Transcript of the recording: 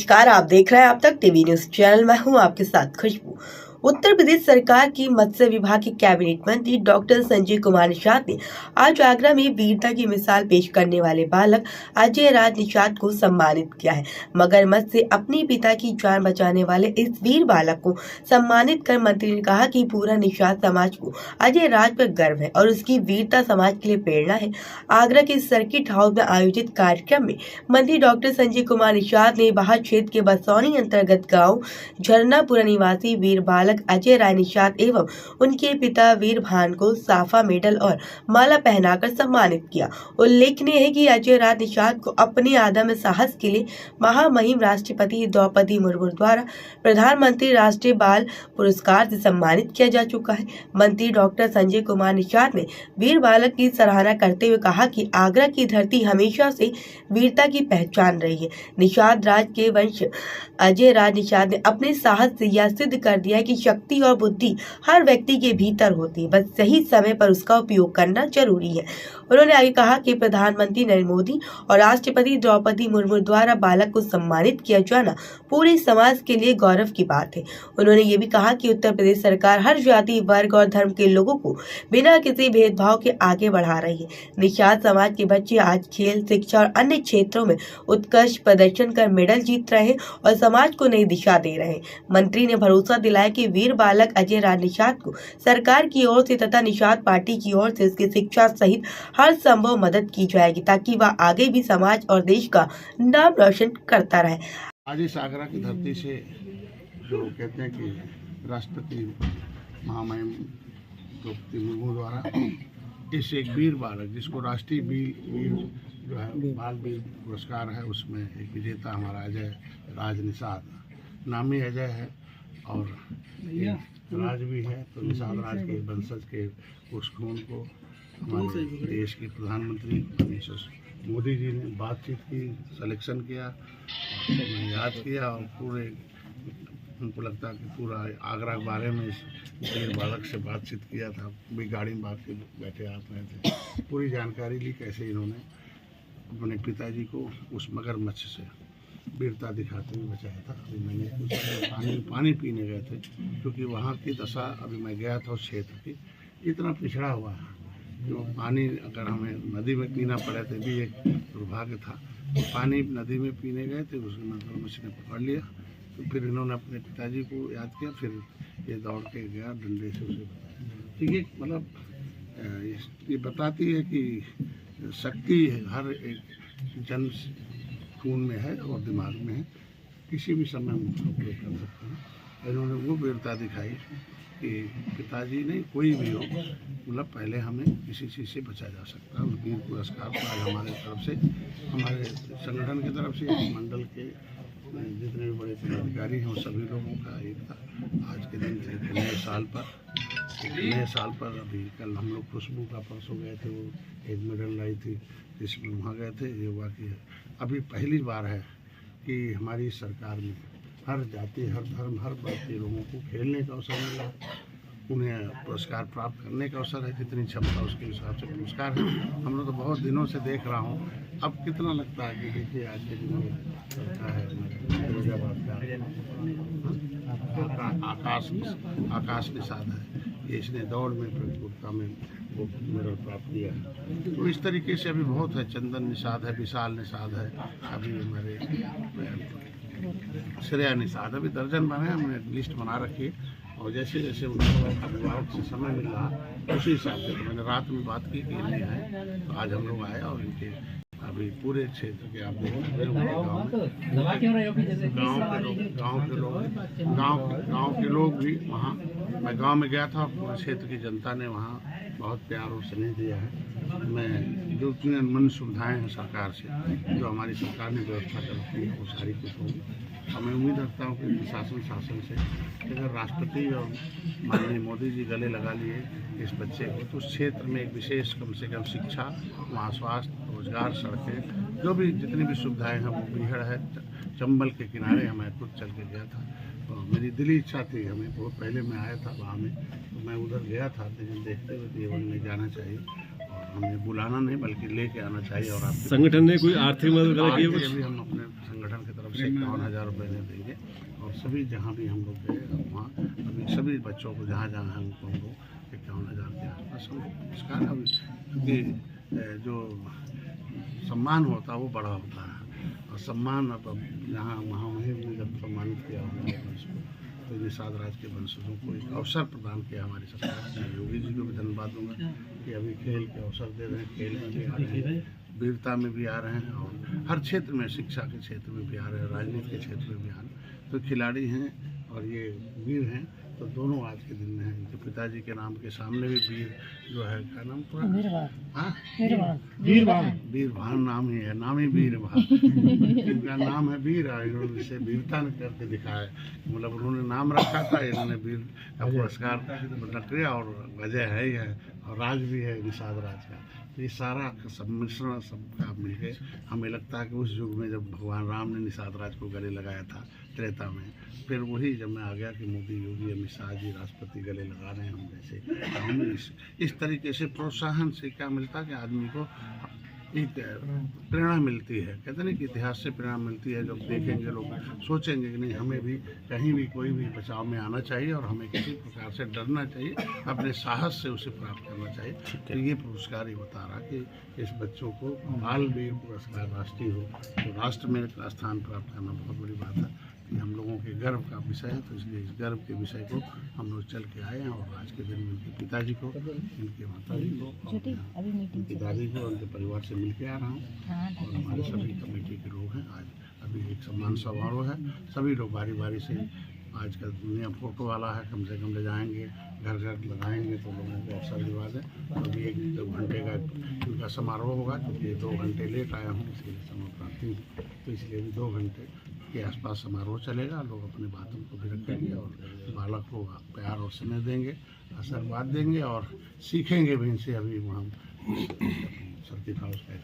नमस्कार, आप देख रहे हैं आप तक टीवी न्यूज चैनल। मैं हूं आपके साथ खुशबू। उत्तर प्रदेश सरकार की मत्स्य विभाग के कैबिनेट मंत्री डॉक्टर संजय कुमार निषाद ने आज आगरा में वीरता की मिसाल पेश करने वाले बालक अजय राज निषाद को सम्मानित किया है। मगरमच्छ से अपने पिता की जान बचाने वाले इस वीर बालक को सम्मानित कर मंत्री ने कहा कि पूरा निषाद समाज को अजय राज पर गर्व है और उसकी वीरता समाज के लिए प्रेरणा है। आगरा के सर्किट हाउस में आयोजित कार्यक्रम में मंत्री डॉक्टर संजय कुमार निषाद ने बाहर क्षेत्र के बसौनी अंतर्गत गाँव झरनापुरा निवासी वीर बालक अजय राय निषाद एवं उनके पिता वीर भान को साफा मेडल और माला पहनाकर सम्मानित किया। उल्लेखनीय है कि अजय राय निषाद को अपने आदम साहस के लिए महामहिम राष्ट्रपति द्रौपदी मुर्मू द्वारा प्रधानमंत्री राष्ट्रीय बाल पुरस्कार से सम्मानित किया जा चुका है। मंत्री डॉक्टर संजय कुमार निषाद ने वीर बालक की सराहना करते हुए कहा कि आगरा की धरती हमेशा से वीरता की पहचान रही है। निषाद राज के वंश अजय राज निषाद ने अपने साहस से यह सिद्ध कर दिया कि शक्ति और बुद्धि हर व्यक्ति के भीतर होती है, बस सही समय पर उसका उपयोग करना जरूरी है। उन्होंने आगे कहा कि प्रधानमंत्री नरेंद्र मोदी और राष्ट्रपति द्रौपदी मुर्मू द्वारा बालक को सम्मानित किया जाना पूरे समाज के लिए गौरव की बात है। उन्होंने ये भी कहा कि उत्तर प्रदेश सरकार हर जाति, वर्ग और धर्म के लोगों को बिना किसी भेदभाव के आगे बढ़ा रही है। निषाद समाज के बच्चे आज खेल, शिक्षा और अन्य क्षेत्रों में उत्कृष्ट प्रदर्शन कर मेडल जीत रहे हैं और समाज को नई दिशा दे रहे हैं। मंत्री ने भरोसा दिलाया कि वीर बालक अजय राज निषाद को सरकार की ओर से तथा निषाद पार्टी की ओर से उसकी शिक्षा सहित हर संभव मदद की जाएगी ताकि वह आगे भी समाज और देश का नाम रोशन करता रहे। आज इस आगरा की धरती से जो कहते हैं कि राष्ट्रपति महामहिम द्रौपदी मुर्मू द्वारा इस एक वीर बालक जिसको राष्ट्रीय वीर जो है बाल वीर पुरस्कार है उसमें एक विजेता हमारा अजय राज निषाद, नामी अजय है और राज भी है, तो निषाद राज के वंशज के उस खून को हमारे देश के प्रधानमंत्री मोदी जी ने बातचीत की, सिलेक्शन किया, याद किया और पूरे उनको लगता है कि पूरा आगरा के बारे में इस वीर बालक से बातचीत किया था। भी गाड़ी में बैठे आप रहे थे, पूरी जानकारी ली कैसे इन्होंने अपने पिताजी को उस मगरमच्छ से वीरता दिखाते हुए बचाया था। अभी मैंने कुछ पानी पीने गए थे क्योंकि वहाँ की दशा, अभी मैं गया था उस क्षेत्र की, इतना पिछड़ा हुआ है जो पानी अगर हमें नदी में पीना पड़े तो भी एक दुर्भाग्य था। तो पानी नदी में पीने गए थे, उसमें मगरमच्छ ने पकड़ लिया, तो फिर इन्होंने अपने पिताजी को याद किया, फिर ये दौड़ के गया, डंडे से उसे बताया। ठीक है, मतलब ये बताती है कि शक्ति हर एक जन खून में है और दिमाग में है, किसी भी समय हम उसका उपयोग कर सकते हैं। इन्होंने वो वीरता दिखाई कि पिताजी नहीं कोई भी हो, मतलब पहले हमें किसी चीज़ से बचा जा सकता है। उस वीर पुरस्कार को आज हमारे तरफ से, हमारे संगठन की तरफ से, मंडल के जितने भी बड़े पदाधिकारी हैं उन सभी लोगों का एक आज के दिन से नए साल पर अभी कल हम लोग खुशबू का परसों गए थे, वो एक मेडल लाई थी जिसमें वहाँ गए थे। ये हुआ कि अभी पहली बार है कि हमारी सरकार में हर जाति, हर धर्म, हर वर्ग के लोगों को खेलने का अवसर मिला, उन्हें पुरस्कार प्राप्त करने का अवसर है। जितनी क्षमता उसके हिसाब से पुरस्कार है। हम लोग तो बहुत दिनों से देख रहा हूँ, अब कितना लगता है कि देखिए आज के दिनों में चलता है फिरोजाबाद का आकाश निषाद है, ये इसने दौड़ में प्रतियोगिता में वो मेडल प्राप्त किया है। तो इस तरीके से अभी बहुत है, चंदन निषाद है, विशाल निषाद है, अभी हमारे श्रेया निषाद, अभी दर्जन बने, हमने लिस्ट बना रखी है और जैसे जैसे उनको अभिभावक से समय मिल रहा उसी हिसाब से तो मैंने रात में बात की कि नहीं आए, तो आज हम लोग आए और इनके अभी पूरे क्षेत्र के आप देख रहे गाँव के लोग भी वहाँ, मैं गांव में गया था, पूरे क्षेत्र की जनता ने वहाँ बहुत प्यार और स्नेह दिया है। मैं जो मन सुविधाएँ हैं सरकार से, जो हमारी सरकार ने व्यवस्था कर रखी है वो सारी कुछ होगी। और मैं उम्मीद रखता हूँ कि शासन से अगर राष्ट्रपति और माननीय मोदी जी गले लगा लिए इस बच्चे को, तो उस क्षेत्र में एक विशेष कम से कम शिक्षा, वहाँ स्वास्थ्य, रोजगार, सड़कें, जो भी जितनी भी सुविधाएं हैं वो बीहड़ है। चंबल के किनारे मैं खुद चल के गया था, तो मेरी दिली इच्छा थी, हमें बहुत पहले मैं आया था वहाँ में, तो मैं उधर गया था, लेकिन देखते हुए जीवन में जाना चाहिए और हमें बुलाना नहीं बल्कि लेके आना चाहिए। और आप संगठन ने कोई आर्थिक मदद की? अभी हम अपने संगठन सरकार की तरफ से 51,000 रुपये देंगे और सभी जहाँ भी हम लोग गए वहाँ अभी सभी बच्चों को जहाँ जहाँ हम लोग 51,000 के आसपास हम पुरस्कार अभी क्योंकि जो सम्मान होता है वो बड़ा होता है और सम्मान अब यहाँ महामहिम ने जब सम्मानित किया उसको तो निषाद राज के वंशजों को एक अवसर प्रदान किया हमारी सरकार ने। योगी जी को भी धन्यवाद दूंगा कि अभी खेल के अवसर दे रहे हैं, खेल में भी आ रहे हैं, वीरता में भी आ रहे हैं और हर क्षेत्र में, शिक्षा के क्षेत्र में भी आ रहे हैं, राजनीति के क्षेत्र में भी आ रहे हैं। तो खिलाड़ी हैं और ये वीर हैं, तो दोनों आज के दिन में हैं। इनके पिताजी के नाम के सामने भी वीर जो है क्या नाम पूरा वीरभान नाम ही है, नाम ही वीरभान। इनका नाम है वीर और इन्होंने इसे वीरता करके दिखाया, मतलब उन्होंने नाम रखा था, इन्होंने वीर का पुरस्कार लटरिया और वजह है ही है और राज भी है निषाद राज का। तो ये सारा सम्मिश्रण सबका मिलके हमें लगता है कि उस युग में जब भगवान राम ने निषाद राज को गले लगाया था त्रेता में, फिर वही जब मैं आ गया कि मोदी, योगी, अमित शाह जी राष्ट्रपति गले लगा रहे हैं हम जैसे, तो हमें इस तरीके से प्रोत्साहन से क्या मिलता है कि आदमी को एक प्रेरणा मिलती है। कहते नहीं कि इतिहास से प्रेरणा मिलती है, जब देखेंगे लोग सोचेंगे कि नहीं हमें भी कहीं भी कोई भी बचाव में आना चाहिए और हमें किसी प्रकार से डरना चाहिए, अपने साहस से उसे प्राप्त करना चाहिए। तो ये पुरस्कार ही बता रहा कि इस बच्चों को बाल वीर पुरस्कार राष्ट्रीय हो तो राष्ट्र में स्थान प्राप्त करना बहुत बड़ी बात है। ये हम लोगों के गर्व का विषय है, तो इसलिए इस गर्व के विषय को हम लोग चल के आए हैं और आज के दिन में इनके पिताजी को, इनके माताजी को, इनकी दादी को, उनके परिवार से मिल के आ रहा हूँ और हमारे सभी कमेटी के लोग हैं। आज अभी एक सम्मान समारोह है, सभी लोग बारी बारी से, आज का दुनिया फोटो वाला है, कम से कम ले जाएंगे, घर घर लगाएंगे तो लोगों को अवसर दिवा दें। तो अभी 1-2 घंटे का उनका समारोह होगा, क्योंकि 2 घंटे लेट आया हूँ इसके लिए समय प्राप्ति, तो इसलिए भी 2 घंटे के आसपास समारोह चलेगा। लोग अपनी बातों को भी रखेंगे और बालक को प्यार और स्नेह देंगे, आशीर्वाद देंगे और सीखेंगे भी इनसे। अभी हम सर्किट हाउस का एक